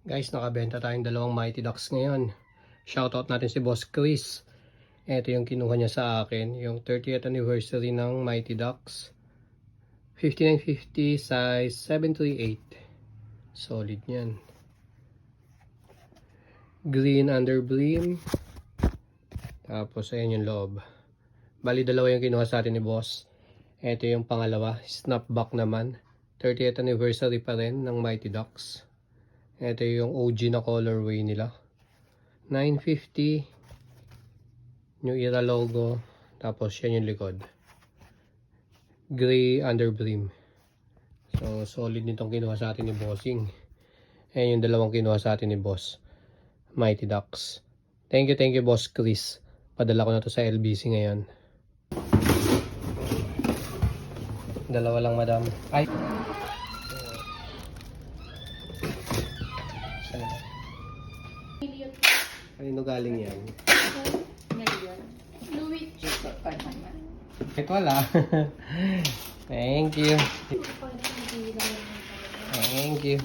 Guys, nakabenta tayong dalawang Mighty Ducks ngayon. Shoutout natin si Boss Chris. Ito yung kinuha niya sa akin. Yung 30th anniversary ng Mighty Ducks. 5950 size 738. Solid yan. Green under brim. Tapos ayan yung loob. Bali dalawa yung kinuha sa atin ni Boss. Ito yung pangalawa. Snapback naman. 30th anniversary pa rin ng Mighty Ducks. Ito yung OG na colorway nila. 950. New Era logo. Tapos yan yung likod. Gray under brim. So solid nitong kinuha sa atin ni Bossing. Ayan yung dalawang kinuha sa atin ni Boss. Mighty Ducks. Thank you Boss Chris. Padala ko na to sa LBC ngayon. Dalawa lang madam. Ay! Kanino galing yan? Louis Chico pa naman. Kahit wala. Thank you. Thank you.